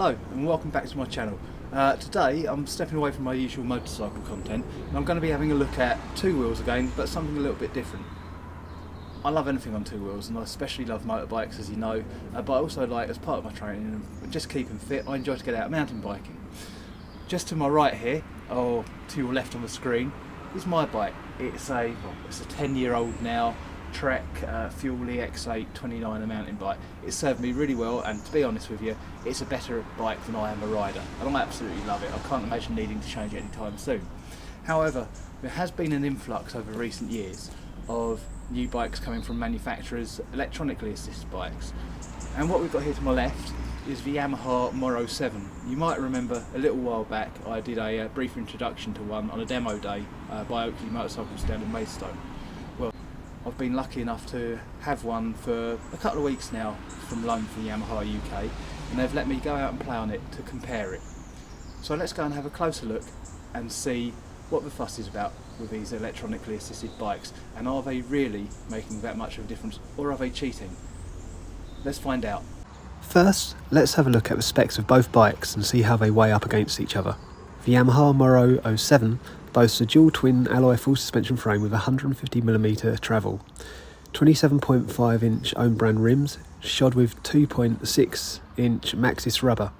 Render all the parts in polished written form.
Hello and welcome back to my channel. Today I'm stepping away from my usual motorcycle content and I'm going to be having a look at two wheels again, but something a little bit different. I love anything on two wheels and I especially love motorbikes, as you know, but I also like, as part of my training and just keeping fit, I enjoy to get out mountain biking. Just to my right here, or to your left on the screen, is my bike. It's a 10-year-old now Trek Fuel EX8 29er mountain bike. It served me really well, and to be honest with you, it's a better bike than I am a rider, and I absolutely love it. I can't imagine needing to change it anytime soon. However, there has been an influx over recent years of new bikes coming from manufacturers, electronically assisted bikes, and what we've got here to my left is the Yamaha MORO-07. You might remember a little while back I did a brief introduction to one on a demo day by Oakley Motorcycles down in Maidstone. Well, I've been lucky enough to have one for a couple of weeks now from loan from Yamaha UK, and they've let me go out and play on it to compare it. So let's go and have a closer look and see what the fuss is about with these electronically assisted bikes, and are they really making that much of a difference, or are they cheating? Let's find out. First, let's have a look at the specs of both bikes and see how they weigh up against each other. The Yamaha MORO-07 boasts a dual twin alloy full suspension frame with 150mm travel, 27.5 inch own brand rims shod with 2.6 inch Maxxis rubber,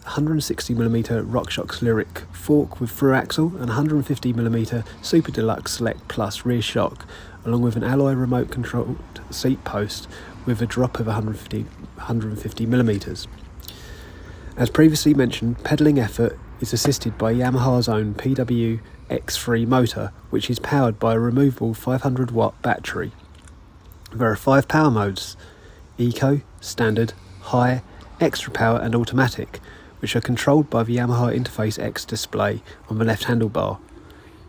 160mm RockShox Lyric fork with through axle, and 150mm Super Deluxe Select Plus rear shock, along with an alloy remote controlled seat post with a drop of 150mm. As previously mentioned, pedalling effort is assisted by Yamaha's own PW X3 motor, which is powered by a removable 500 watt battery. There are 5 power modes: Eco, Standard, High, Extra Power and Automatic, which are controlled by the Yamaha Interface X display on the left handlebar.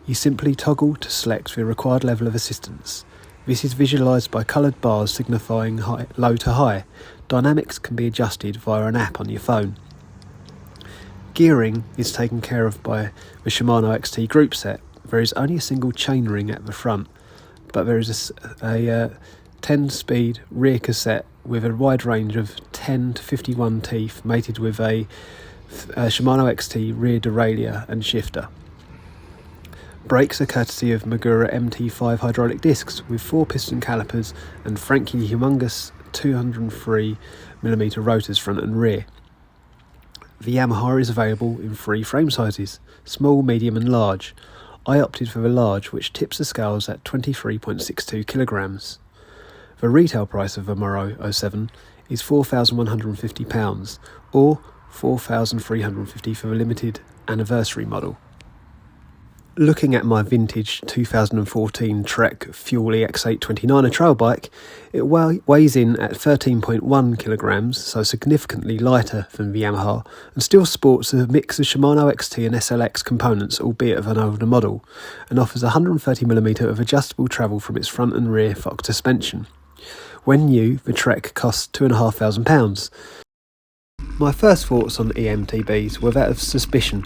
You simply toggle to select the required level of assistance. This is visualised by coloured bars signifying low to high. Dynamics can be adjusted via an app on your phone. Gearing is taken care of by the Shimano XT group set. There is only a single chainring at the front, but there is a 10-speed rear cassette with a wide range of 10 to 51 teeth, mated with a Shimano XT rear derailleur and shifter. Brakes are courtesy of Magura MT5 hydraulic discs with 4 piston calipers and frankly humongous 203mm rotors front and rear. The Yamaha is available in 3 frame sizes: small, medium and large. I opted for the large, which tips the scales at 23.62 kilograms. The retail price of the MORO-07 is £4,150 or £4,350 for the limited anniversary model. Looking at my vintage 2014 Trek Fuel EX8 29er trail bike, it weighs in at 13.1 kilograms, so significantly lighter than the Yamaha, and still sports a mix of Shimano XT and SLX components, albeit of an older model, and offers 130mm of adjustable travel from its front and rear Fox suspension. When new, the Trek costs £2,500. My first thoughts on E-MTBs were that of suspicion,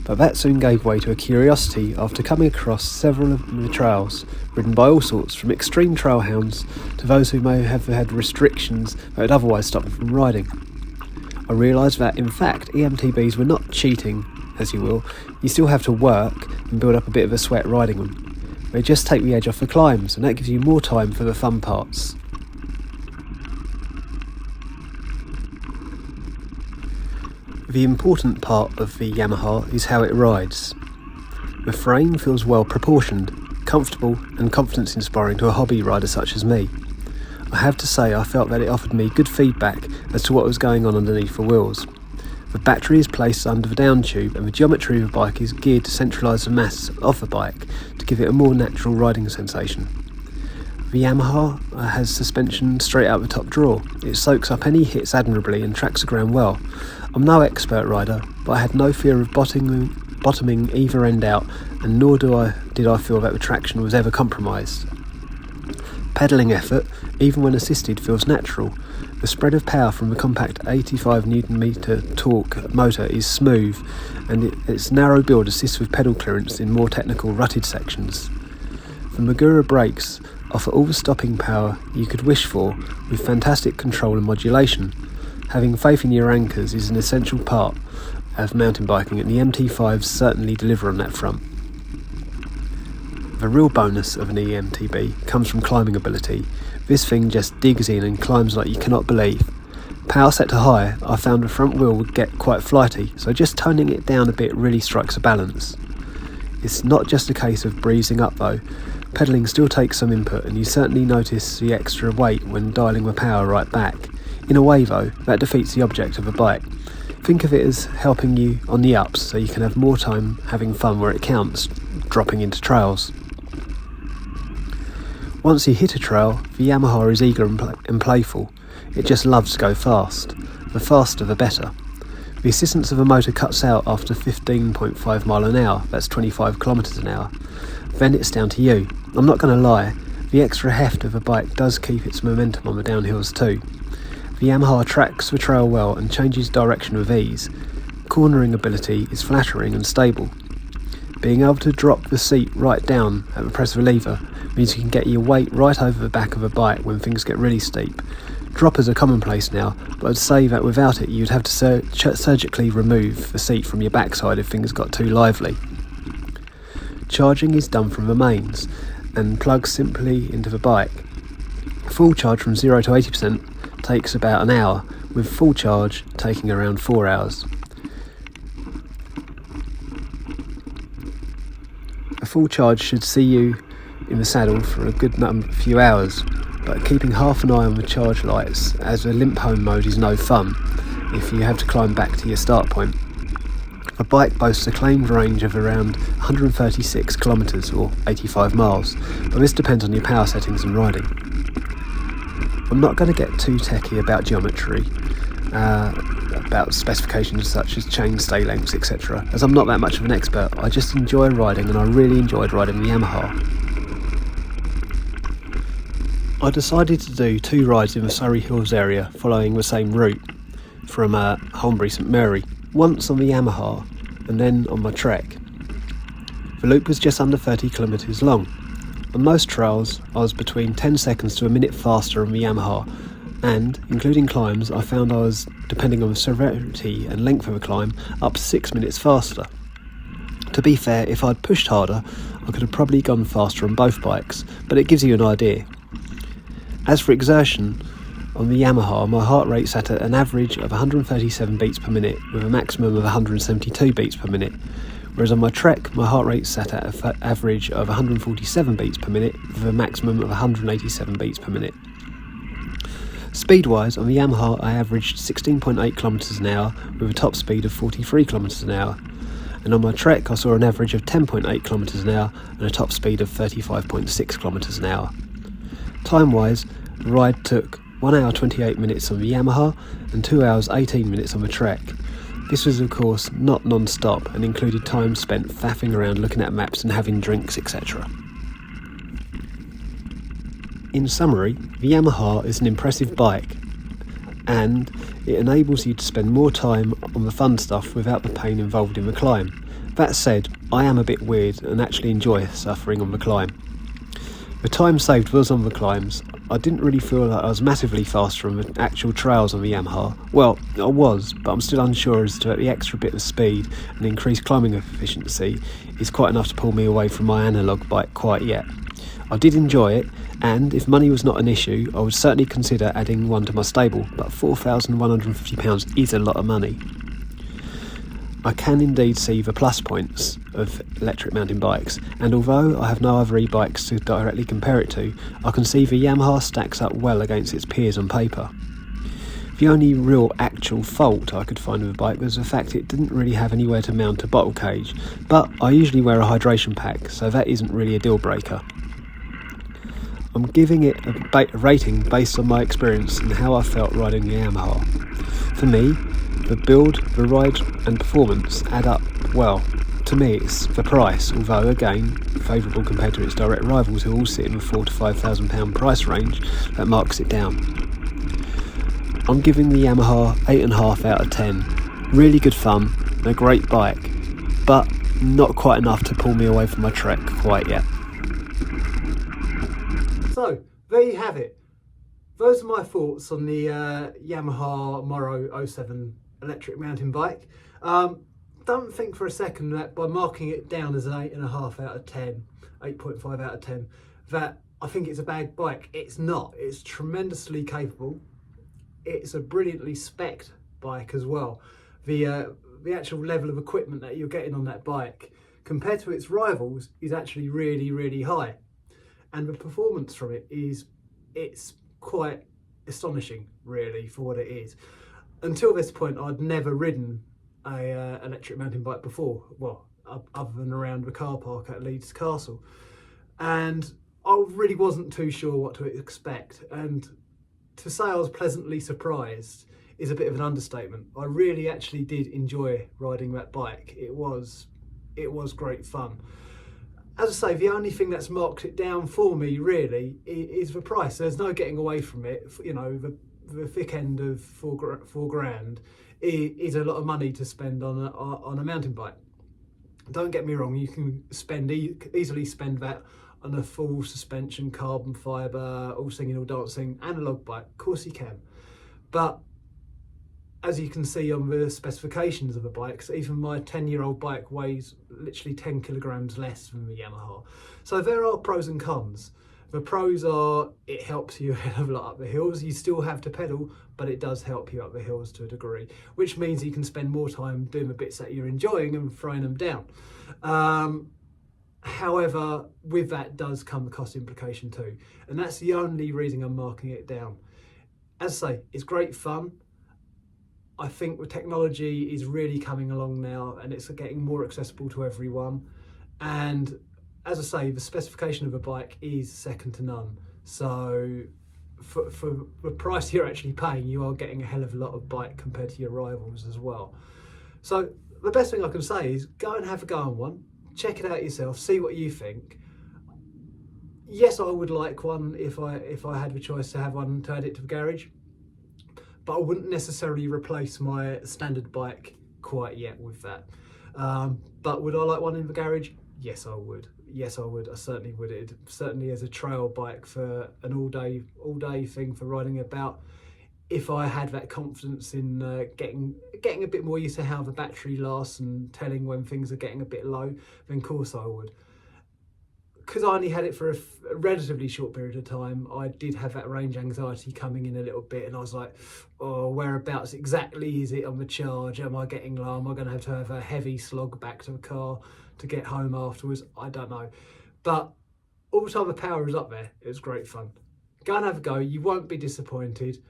but that soon gave way to a curiosity after coming across several of the trails, ridden by all sorts, from extreme trail hounds to those who may have had restrictions that would otherwise stop them from riding. I realised that, in fact, E-MTBs were not cheating, as you will. You still have to work and build up a bit of a sweat riding them. They just take the edge off the climbs, and that gives you more time for the fun parts. The important part of the Yamaha is how it rides. The frame feels well proportioned, comfortable and confidence inspiring to a hobby rider such as me. I have to say I felt that it offered me good feedback as to what was going on underneath the wheels. The battery is placed under the down tube, and the geometry of the bike is geared to centralise the mass of the bike to give it a more natural riding sensation. The Yamaha has suspension straight out the top drawer. It soaks up any hits admirably and tracks the ground well. I'm no expert rider, but I had no fear of bottoming either end out, and nor did I feel that the traction was ever compromised. Pedalling effort, even when assisted, feels natural. The spread of power from the compact 85 Nm torque motor is smooth, and its narrow build assists with pedal clearance in more technical rutted sections. The Magura brakes offer all the stopping power you could wish for, with fantastic control and modulation. Having faith in your anchors is an essential part of mountain biking, and the MT5s certainly deliver on that front. The real bonus of an E-MTB comes from climbing ability. This thing just digs in and climbs like you cannot believe. Power set to high, I found the front wheel would get quite flighty, so just toning it down a bit really strikes a balance. It's not just a case of breezing up though. Pedalling still takes some input, and you certainly notice the extra weight when dialing the power right back. In a way though, that defeats the object of a bike. Think of it as helping you on the ups so you can have more time having fun where it counts, dropping into trails. Once you hit a trail, the Yamaha is eager and playful. It just loves to go fast. The faster the better. The assistance of a motor cuts out after 15.5 mile an hour, that's 25 kilometers an hour. Then it's down to you. I'm not going to lie, the extra heft of a bike does keep its momentum on the downhills too. The Yamaha tracks the trail well and changes direction with ease. Cornering ability is flattering and stable. Being able to drop the seat right down at the press of a lever means you can get your weight right over the back of a bike when things get really steep. Droppers are commonplace now, but I'd say that without it you'd have to surgically remove the seat from your backside if things got too lively. Charging is done from the mains and plugs simply into the bike. Full charge from 0 to 80% takes about an hour, with full charge taking around 4 hours. A full charge should see you in the saddle for a good few hours, but keeping half an eye on the charge lights as a limp home mode is no fun if you have to climb back to your start point. The bike boasts a claimed range of around 136 kilometres or 85 miles, but this depends on your power settings and riding. I'm not going to get too techie about geometry, about specifications such as chain stay lengths, etc., as I'm not that much of an expert. I just enjoy riding, and I really enjoyed riding the Yamaha. I decided to do 2 rides in the Surrey Hills area following the same route from Holmbury St Mary, once on the Yamaha and then on my Trek. The loop was just under 30 kilometres long. On most trails I was between 10 seconds to a minute faster on the Yamaha, and, including climbs, I found I was, depending on the severity and length of a climb, up to 6 minutes faster. To be fair, if I'd pushed harder I could have probably gone faster on both bikes, but it gives you an idea. As for exertion, on the Yamaha my heart rate sat at an average of 137 beats per minute with a maximum of 172 beats per minute, whereas on my Trek my heart rate sat at an average of 147 beats per minute with a maximum of 187 beats per minute. Speed-wise, on the Yamaha I averaged 16.8 km an hour with a top speed of 43 km an hour, and on my Trek I saw an average of 10.8 km an hour and a top speed of 35.6 km an hour. Time-wise, the ride took 1 hour 28 minutes on the Yamaha and 2 hours 18 minutes on the Trek. This was of course not non-stop and included time spent faffing around looking at maps and having drinks, etc. In summary, the Yamaha is an impressive bike, and it enables you to spend more time on the fun stuff without the pain involved in the climb. That said, I am a bit weird and actually enjoy suffering on the climb. The time saved was on the climbs. I didn't really feel like I was massively faster on the actual trails on the Yamaha. Well, I was, but I'm still unsure as to the extra bit of speed and increased climbing efficiency is quite enough to pull me away from my analogue bike quite yet. I did enjoy it, and if money was not an issue, I would certainly consider adding one to my stable, but £4,150 is a lot of money. I can indeed see the plus points of electric mountain bikes, and although I have no other e-bikes to directly compare it to, I can see the Yamaha stacks up well against its peers on paper. The only real actual fault I could find with the bike was the fact it didn't really have anywhere to mount a bottle cage, but I usually wear a hydration pack, so that isn't really a deal breaker. I'm giving it a rating based on my experience and how I felt riding the Yamaha. For me, the build, the ride and performance add up well. To me it's the price, although again favourable compared to its direct rivals who all sit in the £4,000 to £5,000 price range, that marks it down. I'm giving the Yamaha 8.5 out of 10. Really good fun and a great bike, but not quite enough to pull me away from my Trek quite yet. So, there you have it. those are my thoughts on the Yamaha MORO-07 electric mountain bike. Don't think for a second that by marking it down as an 8.5 out of 10, 8.5 out of 10, that I think it's a bad bike. It's not. It's tremendously capable. It's a brilliantly specced bike as well. The actual level of equipment that you're getting on that bike compared to its rivals is actually really, really high. And the performance from it it's quite astonishing, really, for what it is. Until this point, I'd never ridden a electric mountain bike before, well, other than around the car park at Leeds Castle, and I really wasn't too sure what to expect. And to say I was pleasantly surprised is a bit of an understatement. I really actually did enjoy riding that bike. It was great fun. As I say, the only thing that's marked it down for me really is the price. There's no getting away from it. You know, the thick end of four grand is a lot of money to spend on a mountain bike. Don't get me wrong, you can easily spend that on a full suspension, carbon fibre, all singing, all dancing, analog bike. Of course you can. But as you can see on the specifications of the bikes, even my 10-year-old bike weighs literally 10 kilograms less than the Yamaha. So there are pros and cons. The pros are it helps you a hell of a lot up the hills. You still have to pedal, but it does help you up the hills to a degree, which means you can spend more time doing the bits that you're enjoying and throwing them down. However, with that does come the cost implication too. And that's the only reason I'm marking it down. As I say, it's great fun. I think the technology is really coming along now and it's getting more accessible to everyone. And as I say, the specification of a bike is second to none. So for the price you're actually paying, you are getting a hell of a lot of bike compared to your rivals as well. So the best thing I can say is go and have a go on one, check it out yourself, see what you think. Yes, I would like one if I had the choice to have one to add it to the garage, but I wouldn't necessarily replace my standard bike quite yet with that. But would I like one in the garage? Yes, I would. Yes, I would. I certainly would. It certainly as a trail bike for an all day thing for riding about. If I had that confidence in getting a bit more used to how the battery lasts and telling when things are getting a bit low, then of course I would. Because I only had it for a relatively short period of time, I did have that range anxiety coming in a little bit, and I was like, oh, whereabouts exactly is it on the charge? Am I getting low? Am I going to have a heavy slog back to the car to get home afterwards? I don't know. But all the time the power is up there. It was great fun. Go and have a go. You won't be disappointed.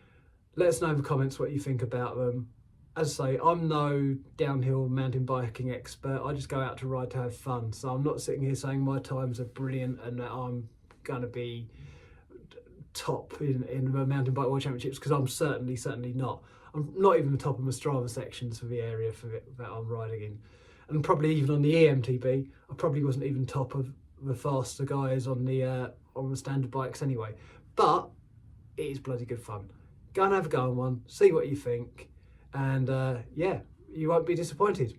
Let us know in the comments what you think about them. As I say, I'm no downhill mountain biking expert. I just go out to ride to have fun. So I'm not sitting here saying my times are brilliant and that I'm going to be top in the mountain bike world championships, because I'm certainly not. I'm not even the top of my Strava sections for the area that I'm riding in. And probably even on the E-MTB, I probably wasn't even top of the faster guys on the standard bikes anyway. But it is bloody good fun. Go and have a go on one, see what you think. And yeah, you won't be disappointed.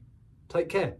Take care.